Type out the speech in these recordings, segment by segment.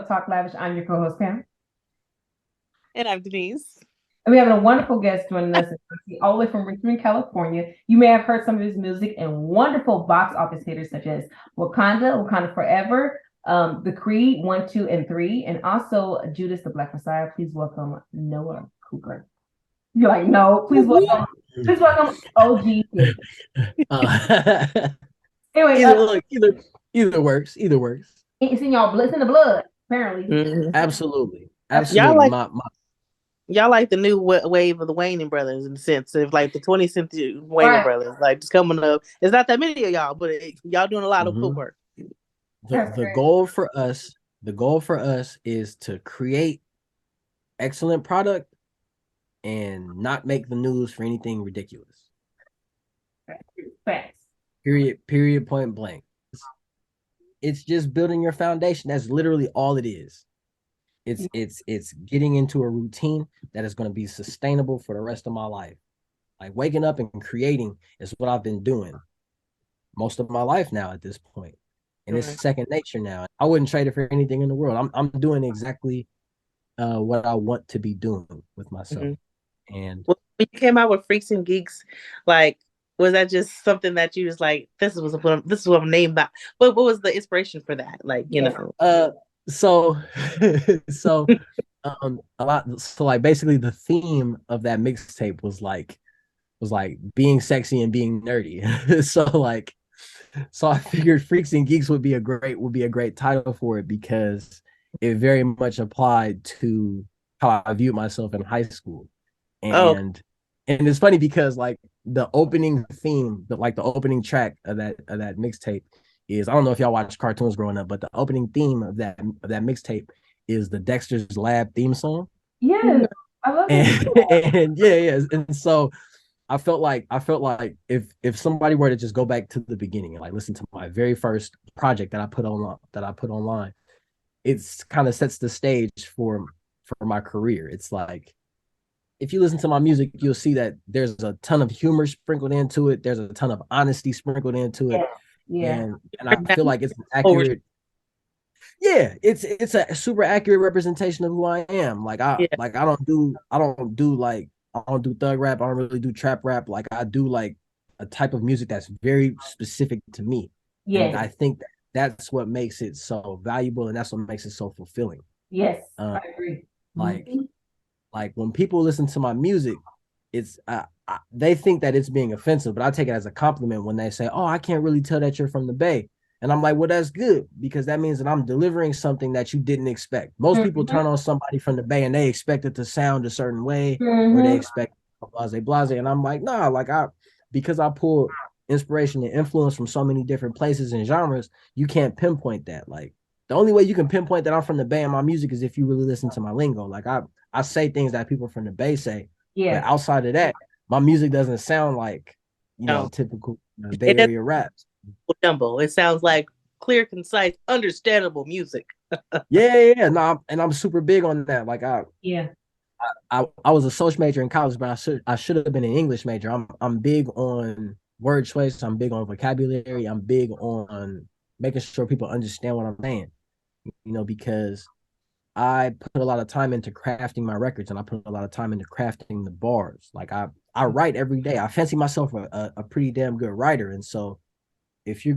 Talk Lavish. I'm your co-host, Pam. And I'm Denise. And we have a wonderful guest joining us all the way from Richmond, California. You may have heard some of his music and wonderful box office hitters such as Wakanda Forever, The Creed 1, 2, and 3, and also Judas The Black Messiah. Please welcome Noah Coogler. You're like, no, please welcome OG DAYV. Anyway, either look, either works. Either works. it's in y'all blood, it's in the blood, apparently. Absolutely. Y'all like My y'all like the new wave of the Wayne brothers in the sense of like the 20th century Wayne brothers, like just coming up. It's not that many of y'all, but y'all doing a lot of footwork. The goal for us is to create excellent product and not make the news for anything ridiculous. Facts. Period, point blank. It's just building your foundation. That's literally all it is. It's getting into a routine that is going to be sustainable for the rest of my life. Like waking up and creating is what I've been doing most of my life now at this point. And it's second nature now. I wouldn't trade it for anything in the world. I'm doing exactly what I want to be doing with myself. And when you came out with Freaks and Geeks, like, was that just something that you was like, this is what I'm named by? What was the inspiration for that? Like, you know. So a lot. So like basically the theme of that mixtape was like being sexy and being nerdy. So I figured Freaks and Geeks would be a great title for it because it very much applied to how I viewed myself in high school. And it's funny because like the opening theme, the opening track of that mixtape is, I don't know if y'all watched cartoons growing up, but the opening theme of that mixtape is the Dexter's Lab theme song. Yeah, I love it. And yeah. And so I felt like if somebody were to just go back to the beginning and like listen to my very first project that I put online, it's kind of sets the stage for my career. It's like if you listen to my music, you'll see that there's a ton of humor sprinkled into it. There's a ton of honesty sprinkled into it. Yeah. And I feel like it's an accurate. Yeah, it's a super accurate representation of who I am. Like I don't do thug rap. I don't really do trap rap. Like I do like a type of music that's very specific to me. Yeah. And I think that's what makes it so valuable, and that's what makes it so fulfilling. Yes, I agree. Like when people listen to my music, it's they think that it's being offensive, but I take it as a compliment when they say, "Oh, I can't really tell that you're from the Bay." And I'm like, well, that's good because that means that I'm delivering something that you didn't expect. Most people turn on somebody from the Bay and they expect it to sound a certain way or they expect blase. And I'm like, nah, because I pull inspiration and influence from so many different places and genres, you can't pinpoint that. Like the only way you can pinpoint that I'm from the Bay in my music is if you really listen to my lingo. Like I say things that people from the Bay say. Yeah. But outside of that, my music doesn't sound like, typical Bay Area raps. Jumble. It sounds like clear, concise, understandable music. Yeah. No, and I'm super big on that. Like I was a social major in college, but I should have been an English major. I'm big on word choice. I'm big on vocabulary. I'm big on making sure people understand what I'm saying. Because I put a lot of time into crafting my records, and I put a lot of time into crafting the bars. Like I write every day. I fancy myself a pretty damn good writer, and so I view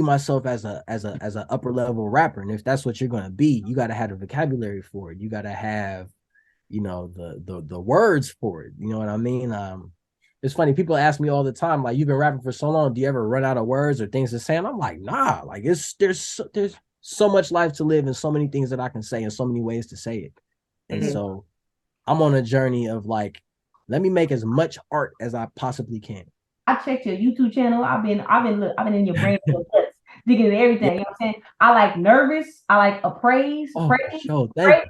myself as a upper level rapper. And if that's what you're gonna be, you gotta have the vocabulary for it. You gotta have, the words for it. You know what I mean? It's funny, people ask me all the time, like, you've been rapping for so long, do you ever run out of words or things to say? And I'm like, nah, like there's so much life to live and so many things that I can say and so many ways to say it. And so I'm on a journey of like, let me make as much art as I possibly can. I checked your YouTube channel. I've been in your brain for guts, digging into everything. Yeah. You know what I'm saying? I like Nervous. I like Appraise. Oh, thank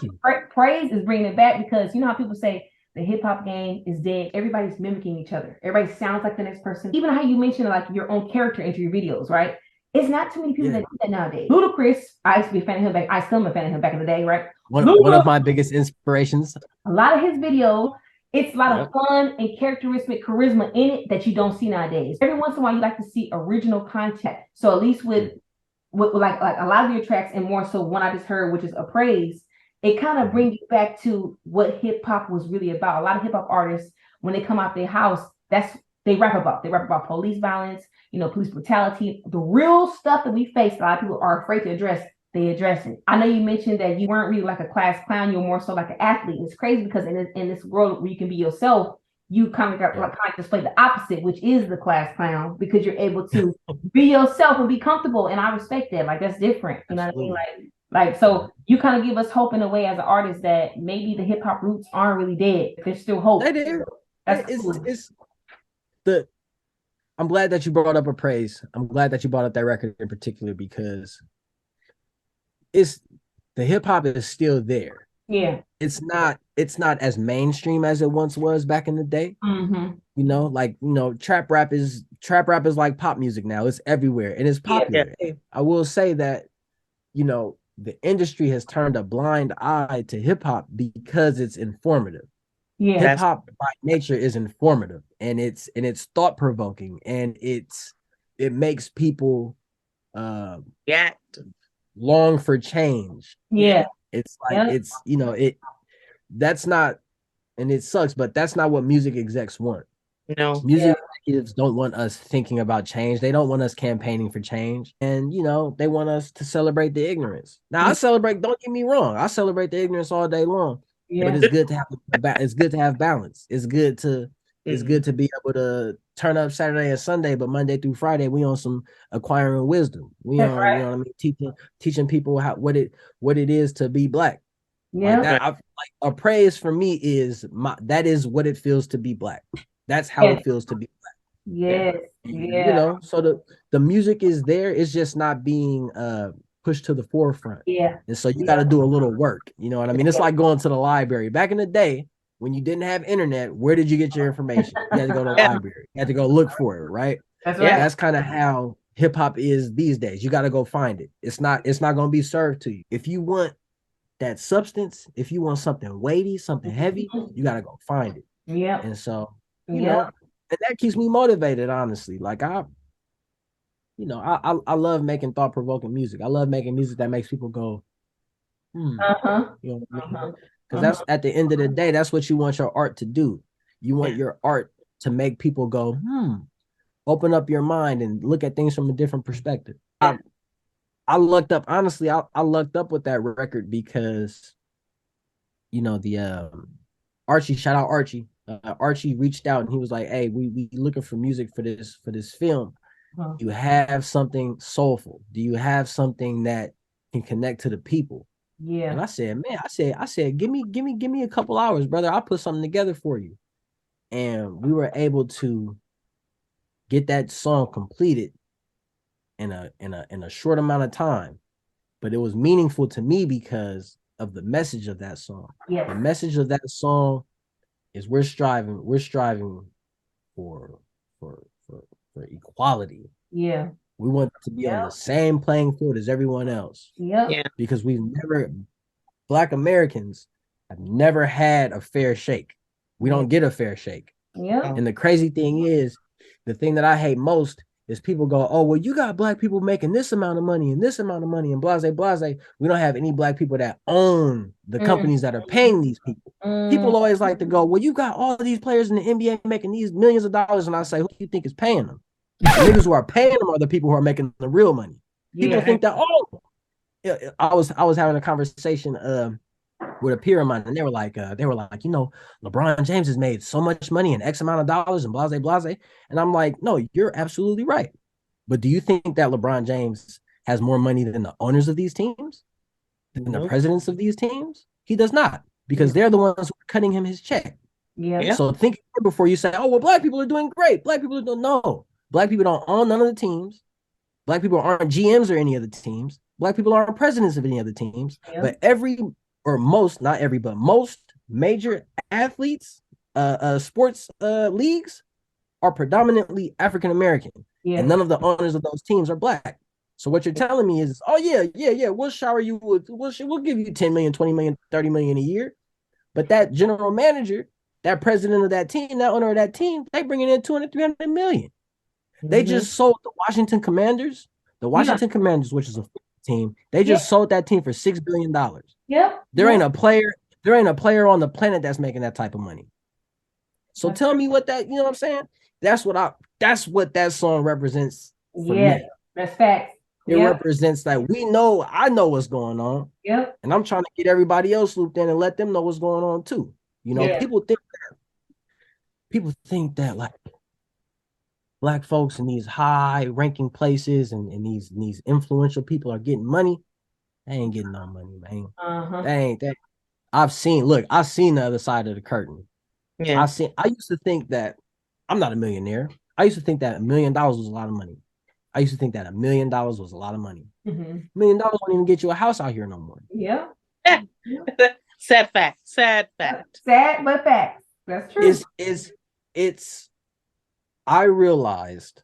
you. Praise is bringing it back because you know how people say the hip hop game is dead. Everybody's mimicking each other. Everybody sounds like the next person. Even how you mentioned like your own character into your videos, right? It's not too many people that do that nowadays. Ludacris, I used to be a fan of him back. I still am a fan of him back in the day, right? One of my biggest inspirations. A lot of his videos. It's a lot of fun and characteristic charisma in it that you don't see nowadays. Every once in a while, you like to see original content. So at least with with like a lot of your tracks, and more so one I just heard, which is Appraise, it kind of brings you back to what hip hop was really about. A lot of hip hop artists, when they come out their house, that's they rap about. They rap about police violence, police brutality, the real stuff that we face. A lot of people are afraid to address. They address it. I know you mentioned that you weren't really like a class clown. You were more so like an athlete. And it's crazy because in this world where you can be yourself, you kind of got like kind of display the opposite, which is the class clown, because you're able to be yourself and be comfortable. And I respect that. Like that's different. You know what I mean? Like so you kind of give us hope in a way as an artist that maybe the hip hop roots aren't really dead. There's still hope. That's cool. I'm glad that you brought up Appraise. I'm glad that you brought up that record in particular because the hip hop is still there. Yeah. It's not as mainstream as it once was back in the day. Trap rap is like pop music now. It's everywhere and it's popular. Yeah. I will say that, the industry has turned a blind eye to hip hop because it's informative. Yeah. Hip hop by nature is informative and it's thought provoking and it makes people long for change. Yeah. It's like that's not, and it sucks, but that's not what music execs want. Music executives don't want us thinking about change. They don't want us campaigning for change. And they want us to celebrate the ignorance. Now I celebrate, don't get me wrong, I celebrate the ignorance all day long. Yeah. But it's good to have balance. It's good to be able to turn up Saturday and Sunday, but Monday through Friday we on some acquiring wisdom. We on, right. You know what I mean, teaching people what it is to be Black. Yeah. Like that, Appraise for me that is what it feels to be Black. That's how it feels to be Black. Yes. Yeah. So the music is there. It's just not being pushed to the forefront. Yeah. And so you got to do a little work. You know what I mean? It's like going to the library. Back in the day, when you didn't have internet, where did you get your information? You had to go to the library. You had to go look for it, right? That's right. That's kind of how hip hop is these days. You got to go find it. It's not going to be served to you. If you want that substance, if you want something weighty, something heavy, you got to go find it. Yeah. And so, you know, and that keeps me motivated, honestly. Like I love making thought-provoking music. I love making music that makes people go, You know what I mean? Because that's at the end of the day, that's what you want your art to do. You want your art to make people go, open up your mind and look at things from a different perspective. I lucked up, honestly, I lucked up with that record because, the Archie, shout out Archie. Archie reached out and he was like, hey, we looking for music for this film. Do you have something soulful? Do you have something that can connect to the people? Yeah. And I said, man, I said, give me a couple hours, brother. I'll put something together for you. And we were able to get that song completed in a short amount of time. But it was meaningful to me because of the message of that song. Yes. The message of that song is we're striving for equality. Yeah. We want to be on the same playing field as everyone else. Yeah. Because Black Americans have never had a fair shake. We don't get a fair shake. Yeah. And the crazy thing is, the thing that I hate most is people go, oh, well, you got Black people making this amount of money and this amount of money and blase. We don't have any Black people that own the companies that are paying these people. People always like to go, well, you got all of these players in the NBA making these millions of dollars. And I say, who do you think is paying them? The niggas who are paying them are the people who are making the real money. People think that, I was having a conversation with a peer of mine, and they were like, LeBron James has made so much money and X amount of dollars and blase. And I'm like, no, you're absolutely right. But do you think that LeBron James has more money than the owners of these teams? Than the presidents of these teams? He does not, because they're the ones who are cutting him his check. Yeah. So think before you say, oh, well, Black people are doing great. Black people don't know. Black people don't own none of the teams. Black people aren't GMs or any of the teams. Black people aren't presidents of any of the teams. But most major athletes, sports leagues are predominantly African American, and none of the owners of those teams are Black. So what you're telling me is, oh yeah, we'll shower you with, we'll give you 10 million, 20 million, 30 million a year, but that general manager, that president of that team, that owner of that team, they bringing in 200, 300 million. They just sold the Washington Commanders, The Washington Commanders, which is a team, they just sold that team for $6 billion. Yep. There ain't a player on the planet that's making that type of money. So tell me what that, you know what I'm saying? That's what that song represents for me. That's facts. It represents that I know what's going on. Yep. And I'm trying to get everybody else looped in and let them know what's going on too. You know, people think that like Black folks in these high ranking places and these influential people are getting money. They ain't getting no money, man. They ain't that. I've seen the other side of the curtain. Yeah. I used to think that I'm not a millionaire. I used to think that $1 million was a lot of money. I used to think that $1 million was a lot of money. $1 million won't even get you a house out here no more. Yeah. Sad fact. Sad but facts. That's true. It's I realized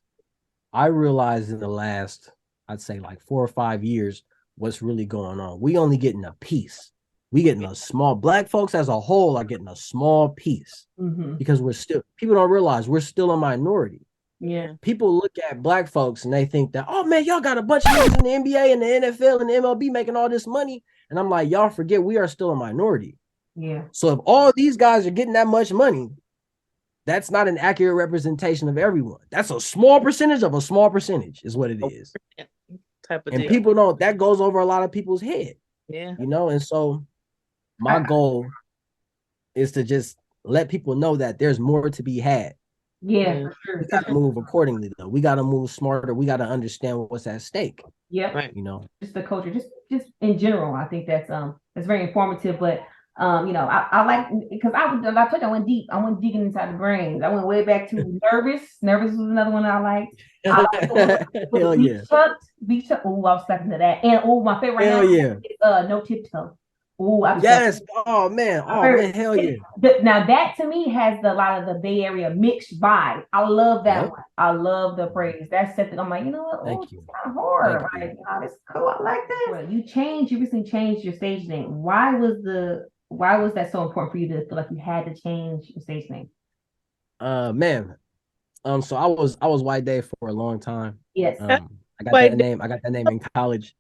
in the last, I'd say like 4 or 5 years, what's really going on. We only getting a piece. We getting a small, Black folks as a whole are getting a small piece because people don't realize we're still a minority. Yeah. People look at Black folks and they think that, oh man, y'all got a bunch of niggas in the NBA and the NFL and the MLB making all this money. And I'm like, y'all forget we are still a minority. Yeah. So if all these guys are getting that much money, that's not an accurate representation of everyone. That's a small percentage of a small percentage is what it is. Type of and deal. People don't, that goes over a lot of people's head. Yeah. You know, and so my goal is to just let people know that there's more to be had. Yeah, for sure. We gotta move accordingly though. We gotta move smarter. We gotta understand what's at stake. Yep. Right. You know, just the culture, just in general. I think that's very informative. But you know, I like, because I told you I went deep. I went digging inside the brains. I went way back to Nervous. Nervous was another one I liked. Hell yeah. Beach Chucked. Oh, I was stuck into that. And my favorite hell right yeah. Is No Tiptoe. Oh, yes. Oh man. Hell yeah. Now that to me has a lot of the Bay Area mixed vibe. I love that one. I love the phrase. That's something I'm like, you know what? Thank it's you. kind of hard. Like, it's cool. I like this. You recently changed your stage name. Why was that so important for you to feel like you had to change your stage name? Man. So I was White Dave for a long time. Yes. I got that name in college.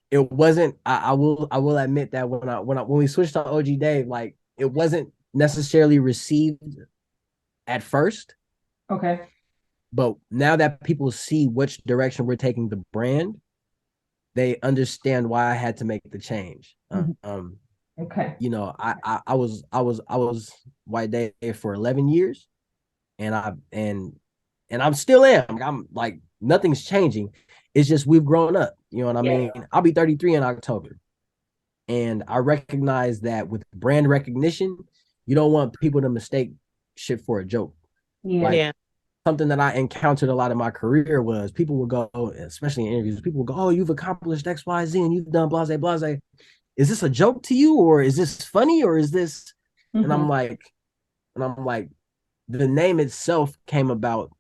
It wasn't. I will admit that when we switched to OG DAYV, like it wasn't necessarily received at first. Okay. But now that people see which direction we're taking the brand, they understand why I had to make the change. Okay. You know, I was White Dave for 11 years, and I'm still am. I'm like, nothing's changing. It's just we've grown up. You know what I mean? I'll be 33 in October. And I recognize that with brand recognition, you don't want people to mistake shit for a joke. Yeah. Something that I encountered a lot in my career was people will go, especially in interviews, people will go, oh, you've accomplished X, Y, Z, and you've done blase, blase. Is this a joke to you? Or is this funny? Or is this? And I'm like, the name itself came about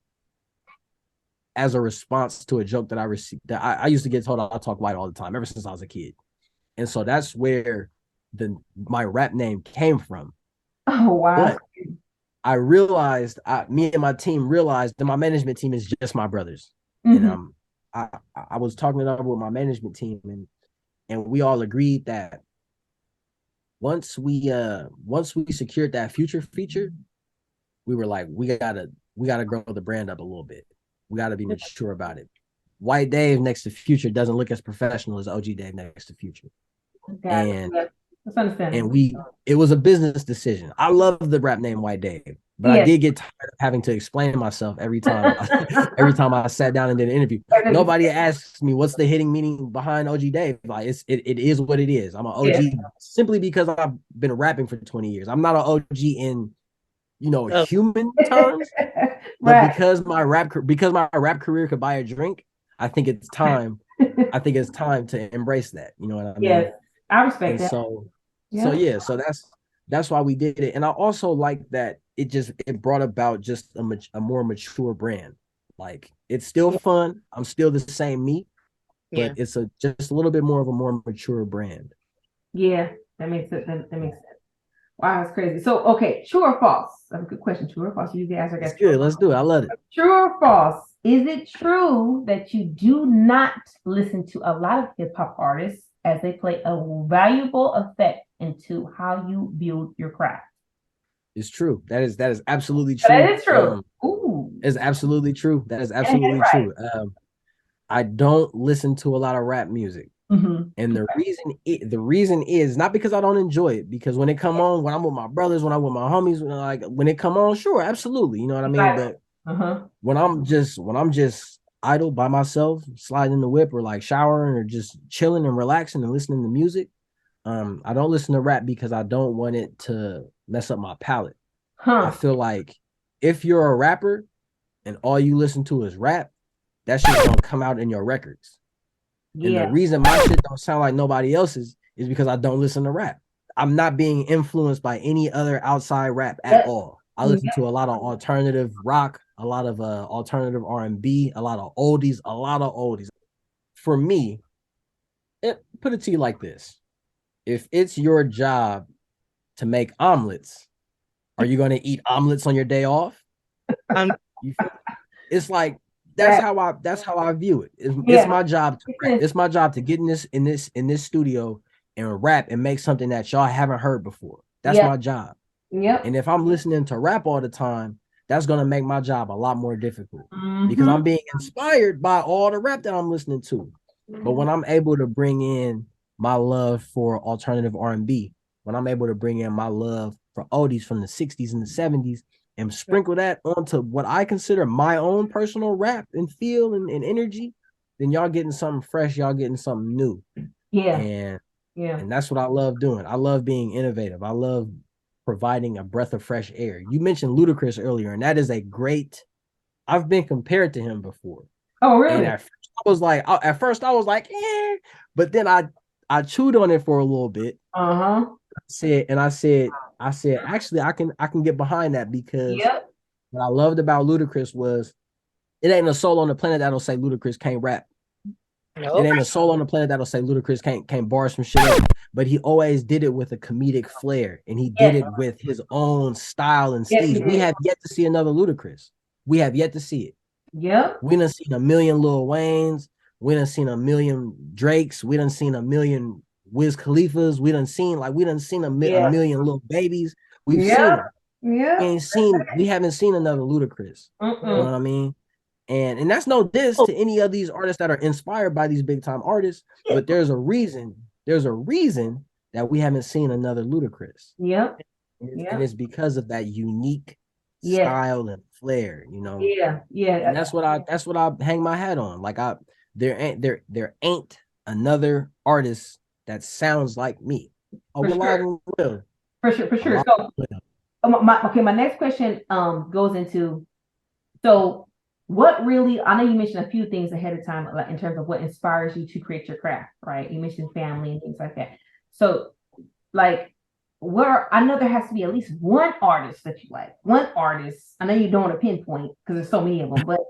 as a response to a joke that I received. That I used to get told I talk white all the time ever since I was a kid. And so that's where my rap name came from. Oh, wow. But I realized, me and my team realized that my management team is just my brothers. And I was talking it over with my management team, and we all agreed that once we secured that future feature, we were like, we gotta grow the brand up a little bit. We gotta be mature about it. White Dave next to Future doesn't look as professional as OG DAYV next to Future. And it was a business decision. I love the rap name White Dave, but I did get tired of having to explain myself every time I sat down and did an interview. Nobody asks me what's the hitting meaning behind OG DAYV. Like it is what it is. I'm an OG simply because I've been rapping for 20 years. I'm not an OG in human terms, but because my rap career could buy a drink, I think it's time to embrace that. You know what I mean? Yes, I respect that. So that's why we did it. And I also like that it brought about just a more mature brand. Like, it's still fun. I'm still the same me, but it's just a little bit more of a more mature brand. Yeah, that makes sense. That makes sense. Wow, that's crazy. So, okay, true or false? That's a good question. True or false? You can answer. It's good. Let's do it. I love it. True or false? Is it true that you do not listen to a lot of hip hop artists as they play a valuable effect into how you build your craft? It's true. That is absolutely true. That is true. Ooh. It's absolutely true. That is absolutely true. I don't listen to a lot of rap music. Mm-hmm. And the reason is not because I don't enjoy it, because when it come on, when I'm with my brothers, when I'm with my homies, when it come on, sure, absolutely, you know what I mean. But when I'm just idle by myself, sliding in the whip, or like showering, or just chilling and relaxing and listening to music, I don't listen to rap because I don't want it to mess up my palate. I feel like if you're a rapper and all you listen to is rap, that shit's gonna come out in your records. And the reason my shit don't sound like nobody else's is because I don't listen to rap. I'm not being influenced by any other outside rap at all. I listen to a lot of alternative rock, a lot of alternative R&B, a lot of oldies. For me, put it to you like this. If it's your job to make omelets, are you going to eat omelets on your day off? It's like, that's how I view it. It's my job to rap. It's my job to get in this studio and rap and make something that y'all haven't heard before. That's my job. And if I'm listening to rap all the time, that's gonna make my job a lot more difficult because I'm being inspired by all the rap that I'm listening to. But when I'm able to bring in my love for alternative R&B, when I'm able to bring in my love for oldies from the 60s and the 70s, and sprinkle that onto what I consider my own personal rap and feel and energy, then y'all getting something fresh, y'all getting something new. And that's what I love doing. I love being innovative. I love providing a breath of fresh air. You mentioned Ludacris earlier, and that is I've been compared to him before. Oh, really? And at first I was like, but then I chewed on it for a little bit. I said, actually, I can get behind that, because what I loved about Ludacris was it ain't a soul on the planet that'll say Ludacris can't rap. Nope. It ain't a soul on the planet that'll say Ludacris can't bar some shit up. But he always did it with a comedic flair, and he did it with his own style and steez. We have yet to see another Ludacris. We have yet to see it. We done seen a million Lil Waynes. We done seen a million Drakes. We done seen a million Wiz Khalifas. We done seen a million little babies. We've seen it. We haven't seen another Ludacris. You know what I mean? And that's no diss to any of these artists that are inspired by these big time artists, but there's a reason that we haven't seen another Ludacris. And it's because of that unique style and flair, you know. And that's what I hang my hat on. Like there ain't another artist that sounds like me. For sure. So my next question goes into, so what really, I know you mentioned a few things ahead of time, like in terms of what inspires you to create your craft, right? You mentioned family and things like that. So like, I know there has to be at least one artist that you like. One artist. I know you don't want to pinpoint because there's so many of them, but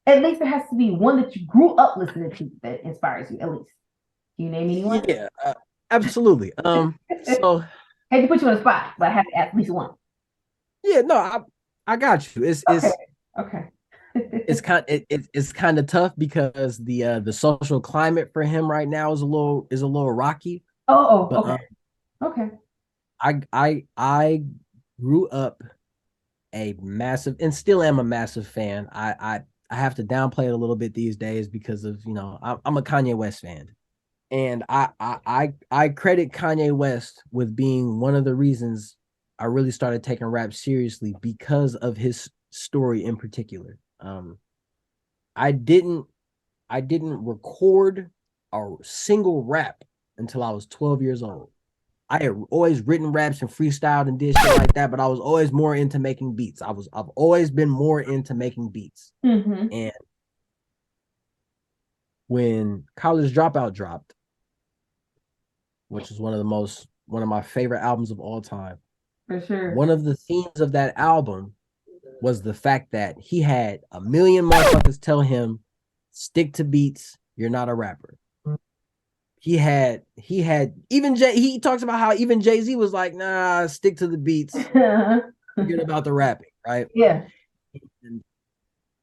at least there has to be one that you grew up listening to that inspires you, at least. Can you name anyone? Yeah, absolutely. So I hate to put you on the spot, but I have at least one. Yeah, no, I got you. It's okay. It's kind of tough because the social climate for him right now is a little rocky. Okay. I grew up a massive, and still am a massive fan. I have to downplay it a little bit these days because of, you know, I'm a Kanye West fan. And I credit Kanye West with being one of the reasons I really started taking rap seriously, because of his story in particular. I didn't record a single rap until I was 12 years old. I had always written raps and freestyled and did shit like that, but I was always more into making beats. I've always been more into making beats. And when College Dropout dropped, which is one of my favorite albums of all time. For sure. One of the themes of that album was the fact that he had a million motherfuckers tell him, stick to beats, you're not a rapper. he had even he talks about how even Jay-Z was like, nah, stick to the beats, forget about the rapping, right? Yeah. And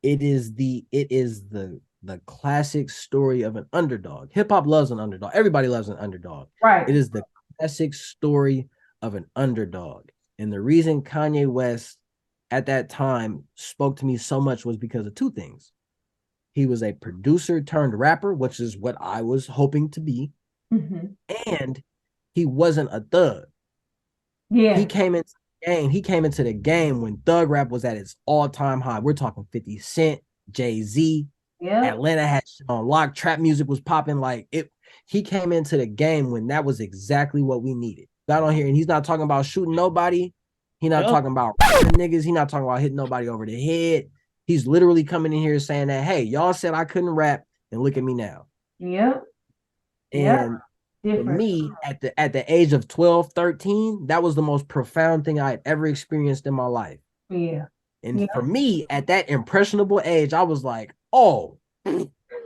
it is the classic story of an underdog. Hip hop loves an underdog. Everybody loves an underdog. Right. It is the classic story of an underdog. And the reason Kanye West at that time spoke to me so much was because of two things. He was a producer turned rapper, which is what I was hoping to be. Mm-hmm. And he wasn't a thug. Yeah. He came into the game when thug rap was at its all-time high. We're talking 50 Cent, Jay-Z. Yeah. Atlanta had shit on lock. Trap music was popping like it. He came into the game when that was exactly what we needed. Got on here, and he's not talking about shooting nobody. He's not talking about niggas. He's not talking about hitting nobody over the head. He's literally coming in here saying that, hey, y'all said I couldn't rap, and look at me now. Yep. And for me, at the age of 12, 13, that was the most profound thing I had ever experienced in my life. Yeah. And for me, at that impressionable age, I was like, oh,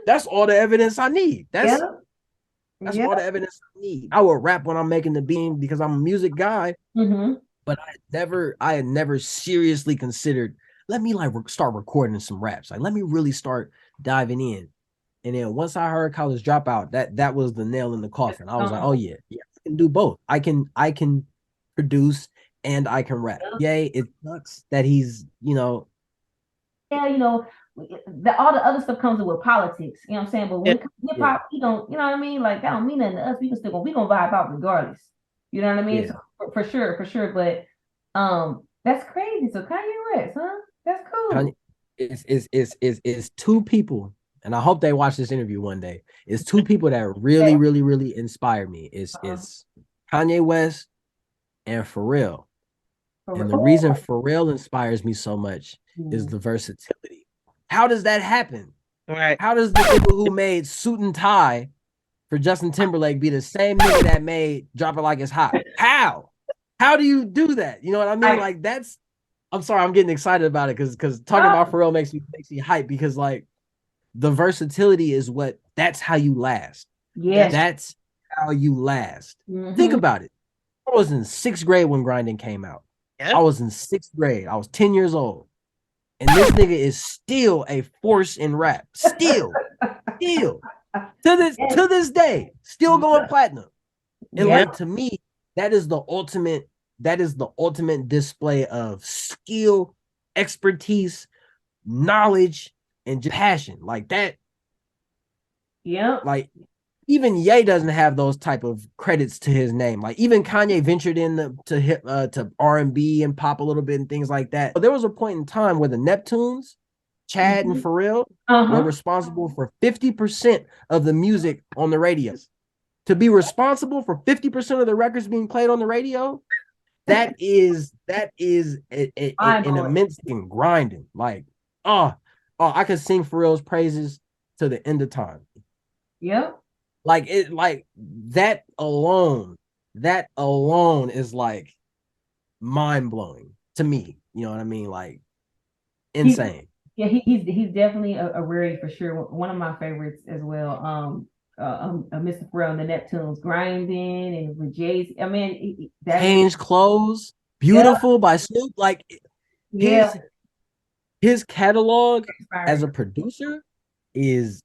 that's all the evidence I need. That's all the evidence I need. I would rap when I'm making the beat because I'm a music guy. Mm-hmm. But I had never seriously considered, let me like start recording some raps. Like, let me really start diving in. And then once I heard College Dropout, that was the nail in the coffin. I was like, oh yeah, I can do both. I can produce and I can rap. Yay, it sucks that he's, all the other stuff comes with politics, you know what I'm saying? But when it comes to hip hop, we don't, you know what I mean? Like, that don't mean nothing to us. We gonna vibe out regardless. You know what I mean? Yeah. So, for sure. But that's crazy. So Kanye West, huh? That's cool. It's two people, and I hope they watch this interview one day. It's two people that really, really, really inspire me. It's Kanye West and Pharrell. And the reason Pharrell inspires me so much is the versatility. How does that happen? Right. How does the people who made Suit and Tie for Justin Timberlake be the same nigga that made Drop It Like It's Hot? How do you do that? You know what I mean? Like, I'm sorry, I'm getting excited about it because talking about Pharrell makes me hype because like the versatility is that's how you last. Yeah. That's how you last. Mm-hmm. Think about it. I was in 6th grade when Grinding came out. Yep. I was in 6th grade. I was 10 years old. And this nigga is still a force in rap. Still. To this day. Still going platinum. And like, to me, that is the ultimate display of skill, expertise, knowledge, and just passion. Like that. Yeah. Like, even Ye doesn't have those type of credits to his name. Like, even Kanye ventured in to R&B and pop a little bit and things like that. But there was a point in time where the Neptunes, Chad and Pharrell, were responsible for 50% of the music on the radios. To be responsible for 50% of the records being played on the radio, that is an immense thing. Grinding. Like, I could sing Pharrell's praises to the end of time. Yep. Like that alone is like mind blowing to me. You know what I mean? Like, insane. He's definitely a rarity for sure. One of my favorites as well. Mr. Pharrell and the Neptunes, Grinding, and with Jay-Z. I mean, Change Clothes, Beautiful by Snoop. Like, his catalog as a producer is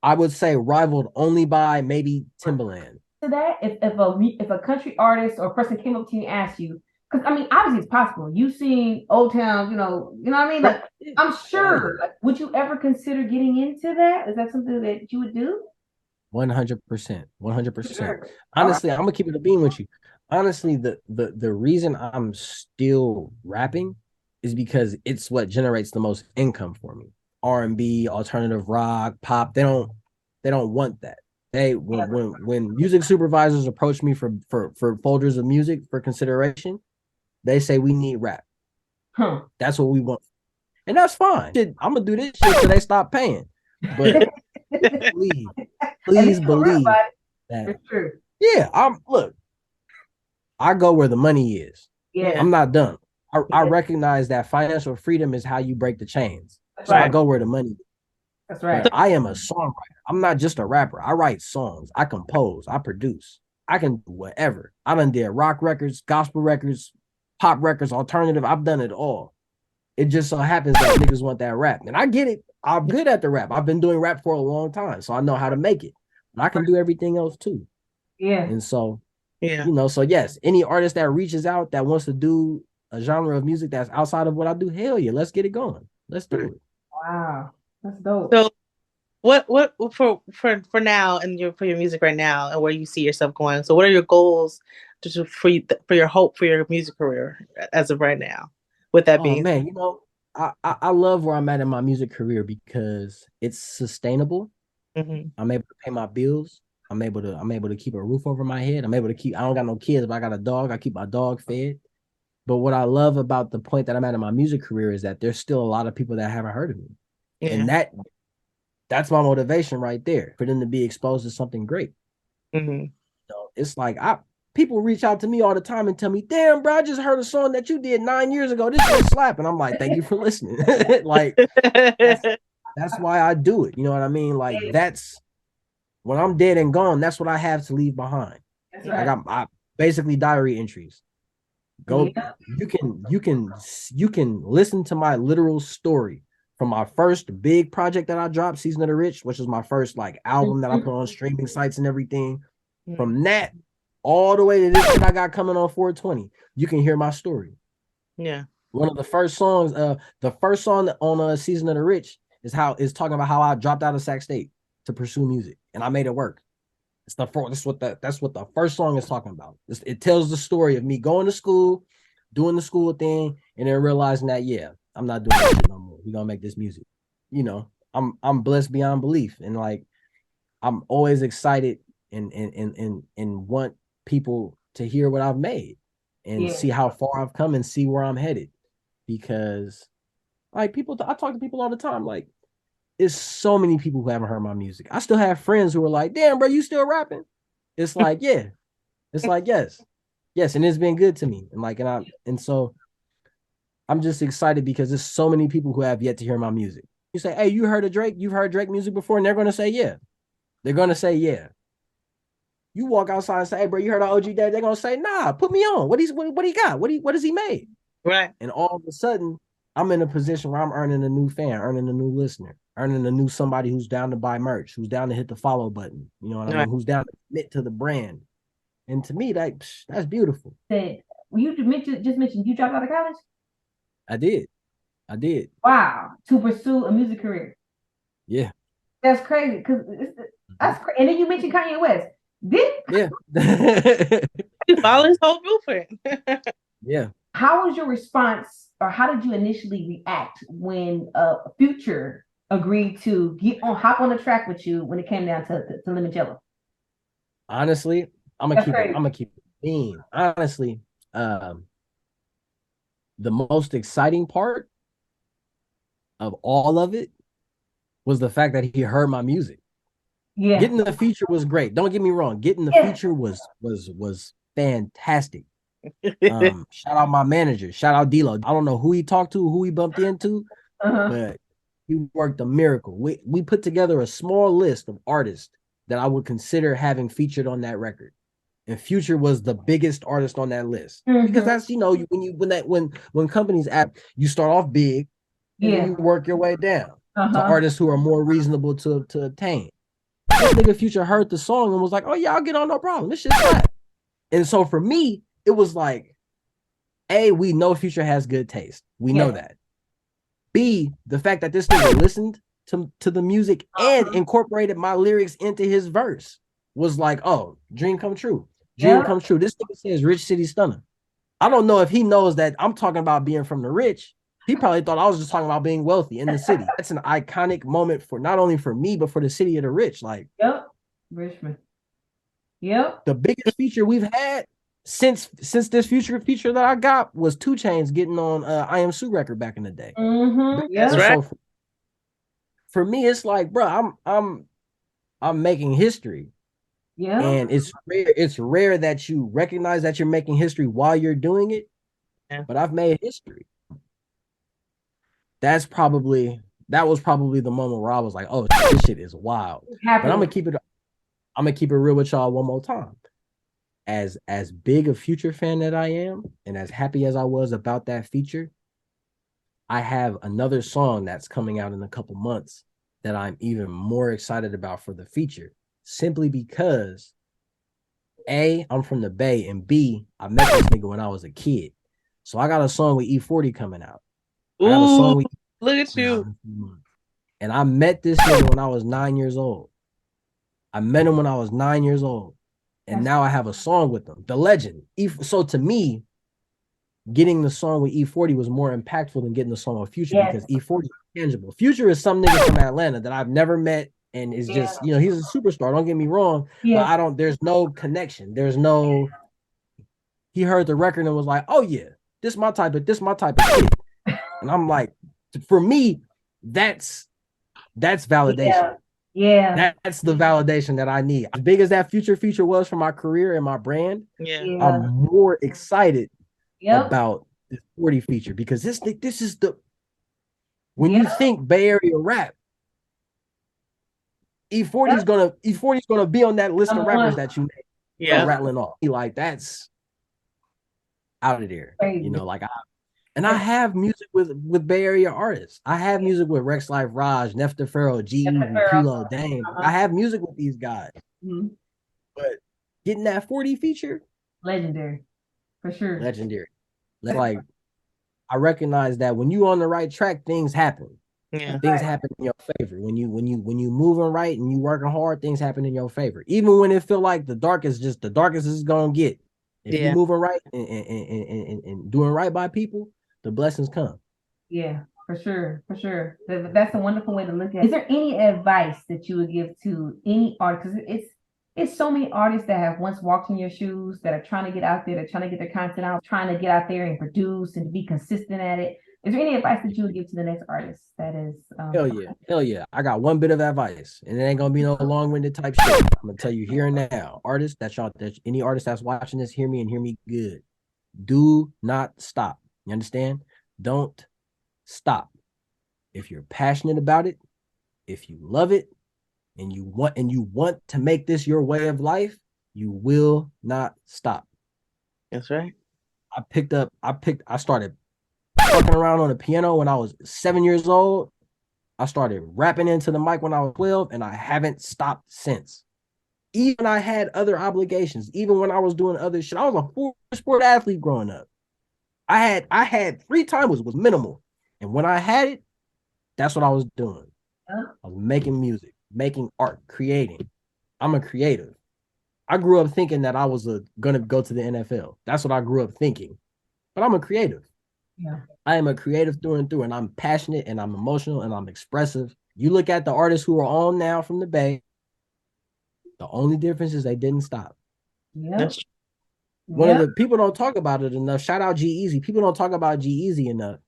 I would say rivaled only by maybe Timbaland. To that, if a country artist or a person came up to you and asked you, because I mean, obviously it's possible. You've seen Old Town, you know what I mean? Like, I'm sure. Like, would you ever consider getting into that? Is that something that you would do? 100%. 100%. Honestly, I'm gonna keep it a beam with you. Honestly, the reason I'm still rapping is because it's what generates the most income for me. R&B, alternative rock, pop, they don't want that. When music supervisors approach me for folders of music for consideration, they say we need rap. That's what we want. And that's fine. I'm gonna do this shit till they stop paying. But please believe that. It's true. Yeah, I go where the money is. Yeah. I'm not done. I recognize that financial freedom is how you break the chains. So I go where the money is. That's right. But I am a songwriter. I'm not just a rapper. I write songs. I compose. I produce. I can do whatever. I done did rock records, gospel records, pop records, alternative. I've done it all. It just so happens that niggas want that rap. And I get it. I'm good at the rap. I've been doing rap for a long time, so I know how to make it. But I can do everything else too. Yeah. And so, Yeah. you know, so yes, any artist that reaches out that wants to do a genre of music that's outside of what I do, hell yeah, let's get it going. Let's do it. Wow. That's dope. So what for now and for your music right now and where you see yourself going? So what are your goals for your hope for your music career as of right now? With that being, man, you know, I love where I'm at in my music career because it's sustainable. mm-hmm. I'm able to pay my bills. I'm able to keep a roof over my head. I don't got no kids, but I got a dog. I keep my dog fed. But what I love about the point that I'm at in my music career is that there's still a lot of people that haven't heard of me. Yeah. And that's my motivation right there, for them to be exposed to something great. Mm-hmm. So it's like people reach out to me all the time and tell me, damn, bro, I just heard a song that you did 9 years ago. This is slap. And I'm like, thank you for listening. Like, that's why I do it. You know what I mean? Like, that's when I'm dead and gone, that's what I have to leave behind. That's right. I basically diary entries. Go, you can listen to my literal story from my first big project that I dropped, Season of the Rich, which is my first like album that I put on streaming sites and everything. Mm-hmm. From that all the way to this shit I got coming on 420, you can hear my story. Yeah. One of the first songs, the first song on Season of the Rich is talking about how I dropped out of Sac State to pursue music and I made it work. That's what the first song is talking about. It tells the story of me going to school, doing the school thing, and then realizing that I'm not doing that shit no more. We're gonna make this music. You know, I'm blessed beyond belief, and like I'm always excited and want people to hear what I've made and see how far I've come and see where I'm headed. Because like I talk to people all the time, like it's so many people who haven't heard my music. I still have friends who are like, damn, bro, you still rapping? It's like, yeah. It's like, yes. And it's been good to me. And so I'm just excited because there's so many people who have yet to hear my music. You say, hey, you heard of Drake? You've heard Drake music before? And they're going to say, yeah. They're going to say, yeah. You walk outside and say, hey, bro, you heard of OG DAYV? They're going to say, nah, put me on. What he got? What has he made? Right. And all of a sudden, I'm in a position where I'm earning a new fan, earning a new listener, earning a new somebody who's down to buy merch, who's down to hit the follow button. You know what I mean? Who's down to commit to the brand. And to me, that's beautiful. You just mentioned you dropped out of college? I did. Wow. To pursue a music career. Yeah. That's crazy. That's crazy. And then you mentioned Kanye West. Yeah. You follow his whole blueprint. Yeah. How was your response, or how did you initially react when Future agreed to hop on the track with you when it came down to Limoncello? Honestly, I'm gonna keep it mean. Honestly, the most exciting part of all of it was the fact that he heard my music. Yeah. Getting the feature was great. Don't get me wrong. Getting the feature was fantastic. Shout out my manager. Shout out D-Lo. I don't know who he talked to, who he bumped into, but he worked a miracle. We put together a small list of artists that I would consider having featured on that record. And Future was the biggest artist on that list. Because that's, you know, when companies you start off big and then you work your way down to artists who are more reasonable to obtain. This nigga Future heard the song and was like, oh yeah, I'll get on, no problem. This shit's flat. And so for me, it was like, A, we know Future has good taste. We know that. B, the fact that this nigga listened to the music and incorporated my lyrics into his verse was like, oh, dream come true. Dream come true. This nigga says Rich City Stunner. I don't know if he knows that I'm talking about being from the rich. He probably thought I was just talking about being wealthy in the city. That's an iconic moment for not only for me, but for the city of the rich. Like, Richmond. The biggest feature we've had since this feature that I got was 2 Chainz getting on I Am Sue record back in the day. That's right. So for me, it's like, bro, I'm making history. Yeah. And it's rare that you recognize that you're making history while you're doing it. Yeah. But I've made history. That's probably that was probably the moment where I was like, oh, this shit is wild. But I'm gonna keep it real with y'all one more time. As big a Future fan that I am, and as happy as I was about that feature, I have another song that's coming out in a couple months that I'm even more excited about for the feature, simply because A, I'm from the Bay, and B, I met this nigga when I was a kid. So I got a song with E40 coming out. I got a Ooh, song with look at you. and I met this nigga when I was 9 years old. I met him when I was 9 years old. And now I have a song with him. The legend. So to me, getting the song with E40 was more impactful than getting the song with Future, because E40 is tangible. Future is some nigga from Atlanta that I've never met and is just, you know, he's a superstar. Don't get me wrong, but there's no connection. There's no, he heard the record and was like, oh yeah, this my type of shit. And I'm like, for me, that's validation. That's the validation that I need. As big as that future was for my career and my brand, I'm more excited about this 40 feature, because this is the, when you think Bay Area rap, E40 is gonna be on that list of rappers that you rattling off. Like, that's out of there. You know, like I have music with Bay Area artists. I have music with Rex Life Raj, Nefta Pharaoh, G-Eazy, Preload, Dame. I have music with these guys. But getting that 40 feature, legendary, for sure. Legendary. Like, I recognize that when you on the right track, things happen. Things happen in your favor. When you moving right and you working hard, things happen in your favor. Even when it feel like the darkest is gonna get. If you moving right and doing right by people, the blessings come. Yeah, for sure, for sure. That's a wonderful way to look at it. Is there any advice that you would give to any artist? Because it's so many artists that have once walked in your shoes, that are trying to get out there, they're trying to get their content out, trying to get out there and produce and be consistent at it. Is there any advice that you would give to the next artist that is hell yeah. I got one bit of advice, and it ain't gonna be no long-winded type shit. I'm gonna tell you here and now, artists, any artist that's watching this, hear me and hear me good. Do not stop. You understand? Don't stop. If you're passionate about it, if you love it, and you want to make this your way of life, you will not stop. That's right. I started fucking around on the piano when I was 7 years old. I started rapping into the mic when I was 12, and I haven't stopped since. Even I had other obligations. Even when I was doing other shit, I was a sport athlete growing up. I had free time was minimal, and when I had it, that's what I was doing. I was making music, making art, creating. I'm a creative. I grew up thinking that I was gonna go to the NFL. That's what I grew up thinking. But I'm a creative. Yeah. I am a creative through and through, and I'm passionate and I'm emotional and I'm expressive. You look at the artists who are on now from the Bay, the only difference is they didn't stop. Yeah. One of the people don't talk about it enough. Shout out G-Eazy. People don't talk about G-Eazy enough.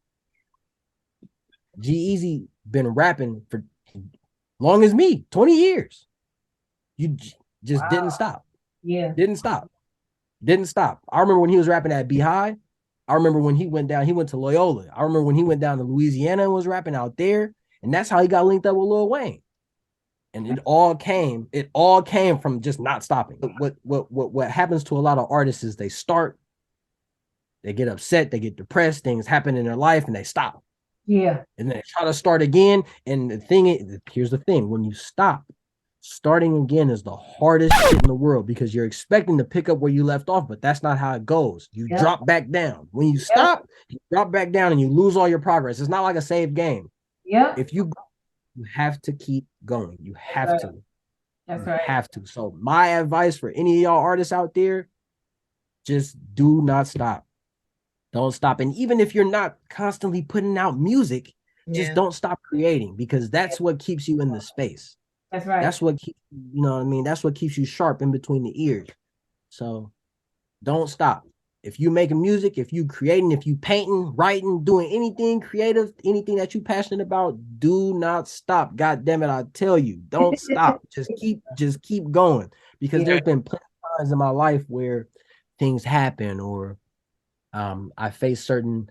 G-Eazy been rapping for long as me, 20 years. You just didn't stop. Yeah. Didn't stop. I remember when he was rapping at Beehive. I remember when he went to Loyola. I remember when he went down to Louisiana and was rapping out there. And that's how he got linked up with Lil Wayne. And it all came from just not stopping. What happens to a lot of artists is they start, they get upset, they get depressed, things happen in their life, and they stop. Yeah. And then they try to start again. And here's the thing: when you stop, starting again is the hardest shit in the world, because you're expecting to pick up where you left off, but that's not how it goes. You drop back down. When you stop, you drop back down and you lose all your progress. It's not like a saved game. Yeah. If you have to keep going. You have to. That's right. Have to. So my advice for any of y'all artists out there, just do not stop. Don't stop. And even if you're not constantly putting out music, just don't stop creating, because that's what keeps you in the space. That's right. That's what keeps, you know what I mean? That's what keeps you sharp in between the ears. So don't stop. If you making music, if you creating, if you painting, writing, doing anything creative, anything that you passionate about, do not stop. God damn it, I tell you, don't stop. Just keep going. Because there's been plenty of times in my life where things happen, or I face certain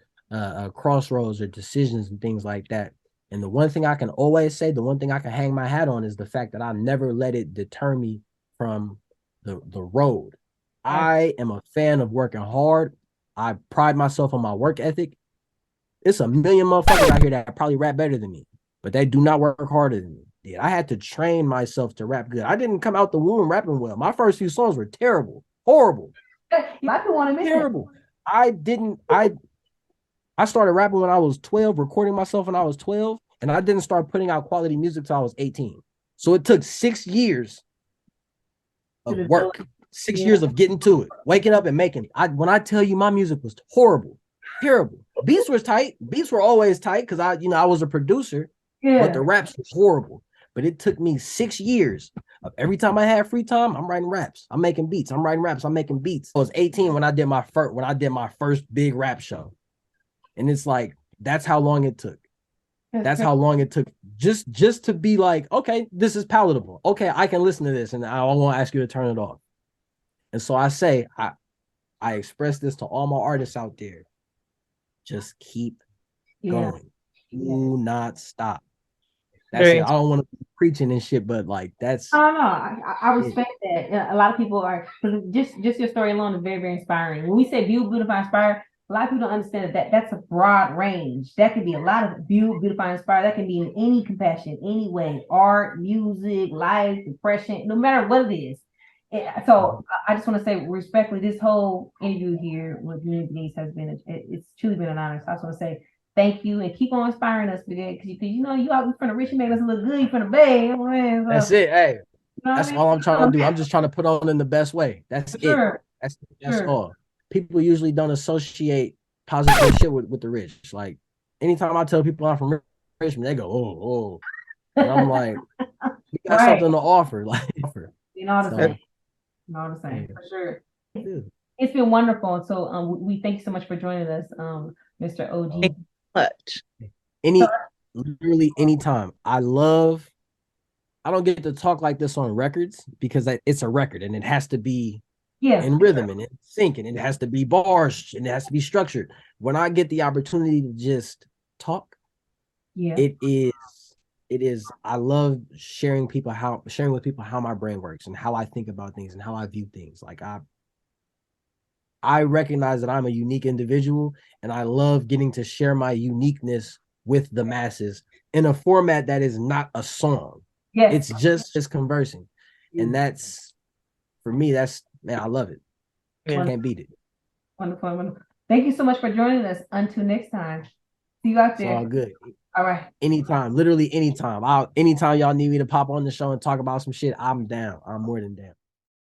crossroads or decisions and things like that. And the one thing I can always say, the one thing I can hang my hat on is the fact that I never let it deter me from the road. I am a fan of working hard. I pride myself on my work ethic. It's a million motherfuckers out here that probably rap better than me, but they do not work harder than me. Yeah, I had to train myself to rap good. I didn't come out the womb rapping well. My first few songs were terrible, horrible, terrible. I started rapping when I was 12, recording myself when I was 12, and I didn't start putting out quality music till I was 18. So it took 6 years of work, 6 years of getting to it, waking up and making it. When I tell you my music was horrible, terrible. Beats was tight. Beats were always tight because I was a producer, but the raps was horrible. But it took me 6 years of every time I had free time, I'm writing raps. I'm making beats. I'm writing raps. I'm making beats. I was 18 when I did my first big rap show. And it's like, that's how long it took. That's how long it took just to be like, okay, this is palatable. Okay, I can listen to this and I won't ask you to turn it off. And so I say, I express this to all my artists out there. Just keep going. Do not stop. That's it. I don't want to be preaching and shit, but like that's. No. I respect that. A lot of people are, just your story alone is very, very inspiring. When we say beautify, inspire, a lot of people don't understand that that's a broad range. That can be a lot of beautify, inspire. That can be in any compassion, any way, art, music, life, depression, no matter what it is. So I just want to say respectfully, this whole interview here with me and Denise has been, it's truly been an honor. So I just want to say thank you and keep on inspiring us because you out in front of Richmond, make us look good in front of Bay. So, that's it. Hey, that's all I'm trying to do. I'm just trying to put on in the best way. That's it. That's all. People usually don't associate positive shit with the rich. Like anytime I tell people I'm from Richmond, they go, oh. And I'm like, you got something to offer. Like, all the same, for sure. It's been wonderful. So we thank you so much for joining us, Mr. OG. Much. Literally anytime. I don't get to talk like this on records because it's a record and it has to be in rhythm and in sync and it has to be bars and it has to be structured. When I get the opportunity to just talk, it is I love sharing with people how my brain works and how I think about things and how I view things. Like I recognize that I'm a unique individual and I love getting to share my uniqueness with the masses in a format that is not a song. It's just conversing. And that's, for me, man, I love it. I can't beat it. Wonderful. Thank you so much for joining us. Until next time. See you out there. It's all good. All right. Anytime, literally anytime. Anytime y'all need me to pop on the show and talk about some shit, I'm down. I'm more than down.